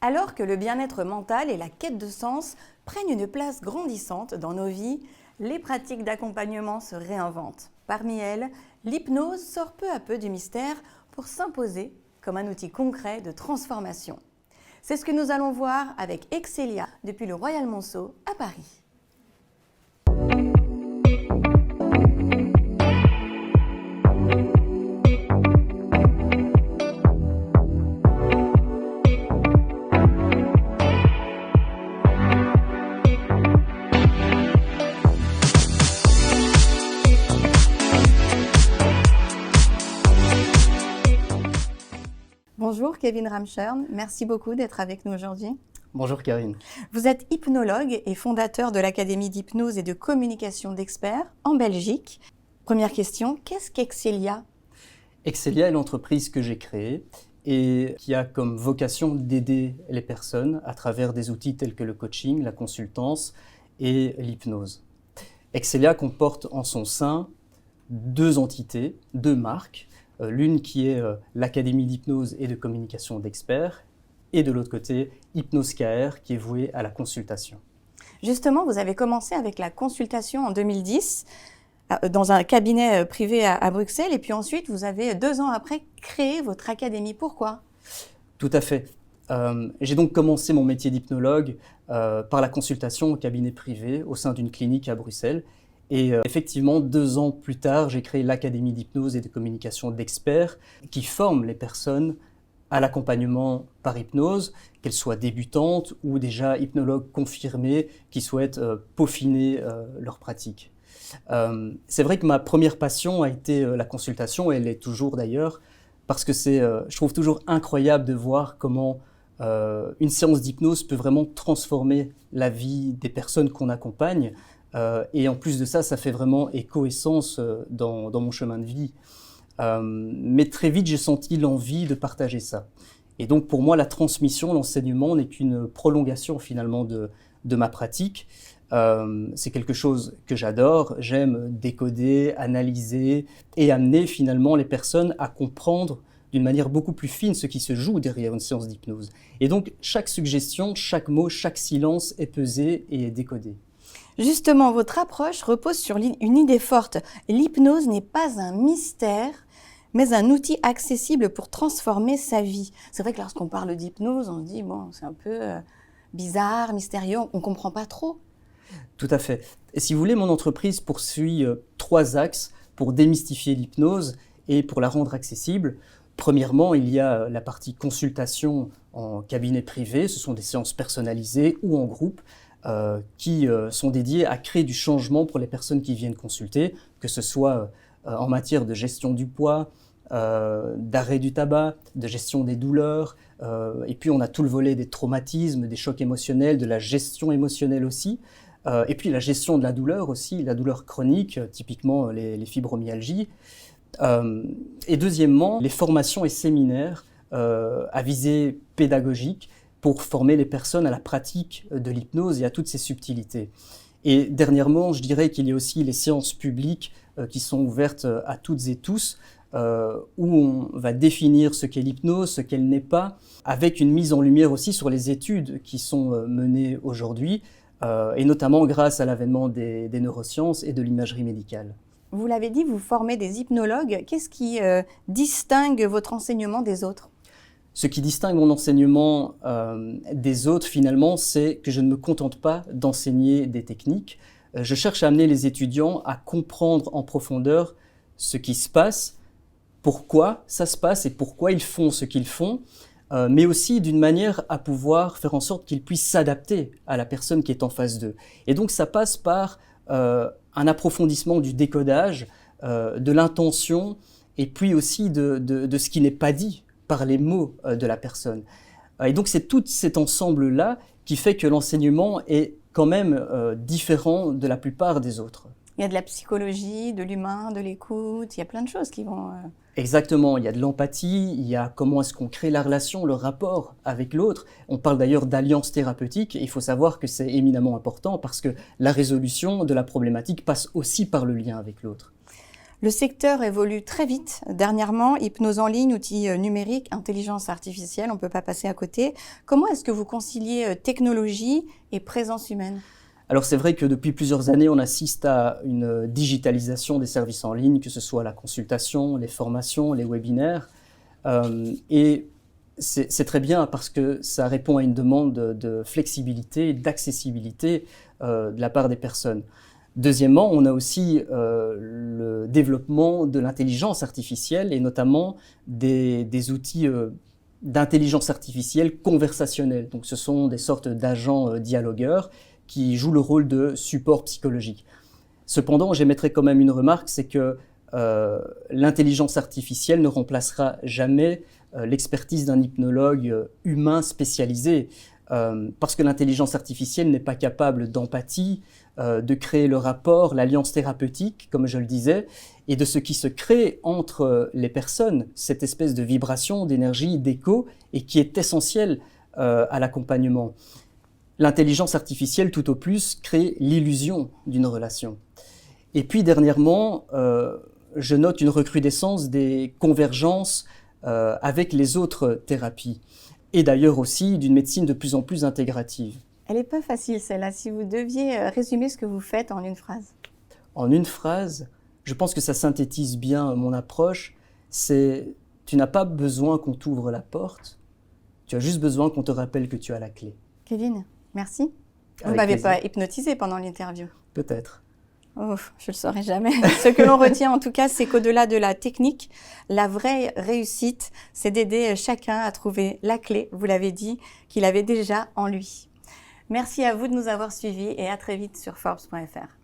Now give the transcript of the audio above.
Alors que le bien-être mental et la quête de sens prennent une place grandissante dans nos vies, les pratiques d'accompagnement se réinventent. Parmi elles, l'hypnose sort peu à peu du mystère pour s'imposer comme un outil concret de transformation. C'est ce que nous allons voir avec Excelia depuis le Royal Monceau à Paris. Bonjour Kevin Ramschern, merci beaucoup d'être avec nous aujourd'hui. Bonjour Karine. Vous êtes hypnologue et fondateur de l'Académie d'hypnose et de communication d'experts en Belgique. Première question, qu'est-ce qu'Excelia ? Excelia est l'entreprise que j'ai créée et qui a comme vocation d'aider les personnes à travers des outils tels que le coaching, la consultance et l'hypnose. Excelia comporte en son sein deux entités, deux marques. L'une qui est l'Académie d'hypnose et de communication d'experts, et de l'autre côté, Hypnose KR, qui est vouée à la consultation. Justement, vous avez commencé avec la consultation en 2010, dans un cabinet privé à Bruxelles, et puis ensuite, vous avez 2 ans après créé votre académie. Pourquoi ? Tout à fait. J'ai donc commencé mon métier d'hypnologue par la consultation au cabinet privé, au sein d'une clinique à Bruxelles. Et effectivement, 2 ans plus tard, j'ai créé l'Académie d'hypnose et de communication d'experts qui forme les personnes à l'accompagnement par hypnose, qu'elles soient débutantes ou déjà hypnologues confirmés qui souhaitent peaufiner leur pratique. C'est vrai que ma première passion a été la consultation, et elle l'est toujours d'ailleurs, parce que je trouve toujours incroyable de voir comment une séance d'hypnose peut vraiment transformer la vie des personnes qu'on accompagne. Et en plus de ça, ça fait vraiment écho et sens dans mon chemin de vie. Mais très vite, j'ai senti l'envie de partager ça. Et donc pour moi, la transmission, l'enseignement n'est qu'une prolongation finalement de ma pratique. C'est quelque chose que j'adore. J'aime décoder, analyser et amener finalement les personnes à comprendre d'une manière beaucoup plus fine ce qui se joue derrière une séance d'hypnose. Et donc chaque suggestion, chaque mot, chaque silence est pesé et est décodé. Justement, votre approche repose sur une idée forte. L'hypnose n'est pas un mystère, mais un outil accessible pour transformer sa vie. C'est vrai que lorsqu'on parle d'hypnose, on se dit, bon, c'est un peu bizarre, mystérieux, on ne comprend pas trop. Tout à fait. Et si vous voulez, mon entreprise poursuit 3 axes pour démystifier l'hypnose et pour la rendre accessible. Premièrement, il y a la partie consultation en cabinet privé. Ce sont des séances personnalisées ou en groupe qui sont dédiées à créer du changement pour les personnes qui viennent consulter, que ce soit en matière de gestion du poids, d'arrêt du tabac, de gestion des douleurs, et puis on a tout le volet des traumatismes, des chocs émotionnels, de la gestion émotionnelle aussi, et puis la gestion de la douleur aussi, la douleur chronique, typiquement les fibromyalgies. Et deuxièmement, les formations et séminaires à visée pédagogique pour former les personnes à la pratique de l'hypnose et à toutes ses subtilités. Et dernièrement, je dirais qu'il y a aussi les séances publiques qui sont ouvertes à toutes et tous, où on va définir ce qu'est l'hypnose, ce qu'elle n'est pas, avec une mise en lumière aussi sur les études qui sont menées aujourd'hui, et notamment grâce à l'avènement des neurosciences et de l'imagerie médicale. Vous l'avez dit, vous formez des hypnologues. Qu'est-ce qui distingue votre enseignement des autres ? Ce qui distingue mon enseignement des autres, finalement, c'est que je ne me contente pas d'enseigner des techniques. Je cherche à amener les étudiants à comprendre en profondeur ce qui se passe, pourquoi ça se passe et pourquoi ils font ce qu'ils font, mais aussi d'une manière à pouvoir faire en sorte qu'ils puissent s'adapter à la personne qui est en face d'eux. Et donc ça passe par un approfondissement du décodage, de l'intention, et puis aussi de ce qui n'est pas dit par les mots de la personne. Et donc c'est tout cet ensemble-là qui fait que l'enseignement est quand même différent de la plupart des autres. Il y a de la psychologie, de l'humain, de l'écoute, il y a plein de choses qui vont... Exactement, il y a de l'empathie, il y a comment est-ce qu'on crée la relation, le rapport avec l'autre. On parle d'ailleurs d'alliance thérapeutique, et il faut savoir que c'est éminemment important parce que la résolution de la problématique passe aussi par le lien avec l'autre. Le secteur évolue très vite. Dernièrement, hypnose en ligne, outils numériques, intelligence artificielle, on ne peut pas passer à côté. Comment est-ce que vous conciliez technologie et présence humaine? Alors c'est vrai que depuis plusieurs années, on assiste à une digitalisation des services en ligne, que ce soit la consultation, les formations, les webinaires. Et c'est très bien parce que ça répond à une demande de flexibilité, d'accessibilité de la part des personnes. Deuxièmement, on a aussi le développement de l'intelligence artificielle et notamment des outils d'intelligence artificielle conversationnelle. Donc ce sont des sortes d'agents dialogueurs qui jouent le rôle de support psychologique. Cependant, j'émettrai quand même une remarque, c'est que l'intelligence artificielle ne remplacera jamais l'expertise d'un hypnologue humain spécialisé, parce que l'intelligence artificielle n'est pas capable d'empathie, de créer le rapport, l'alliance thérapeutique, comme je le disais, et de ce qui se crée entre les personnes, cette espèce de vibration, d'énergie, d'écho, et qui est essentielle à l'accompagnement. L'intelligence artificielle, tout au plus, crée l'illusion d'une relation. Et puis, dernièrement, je note une recrudescence des convergences avec les autres thérapies, et d'ailleurs aussi d'une médecine de plus en plus intégrative. Elle n'est pas facile celle-là, si vous deviez résumer ce que vous faites en une phrase. En une phrase, je pense que ça synthétise bien mon approche, c'est tu n'as pas besoin qu'on t'ouvre la porte, tu as juste besoin qu'on te rappelle que tu as la clé. Kevin, merci. Vous ne Avec m'avez plaisir. pas hypnotisé pendant l'interview. Peut-être. Oh, je le saurai jamais. Ce que l'on retient en tout cas, c'est qu'au-delà de la technique, la vraie réussite, c'est d'aider chacun à trouver la clé, vous l'avez dit, qu'il avait déjà en lui. Merci à vous de nous avoir suivis et à très vite sur Forbes.fr.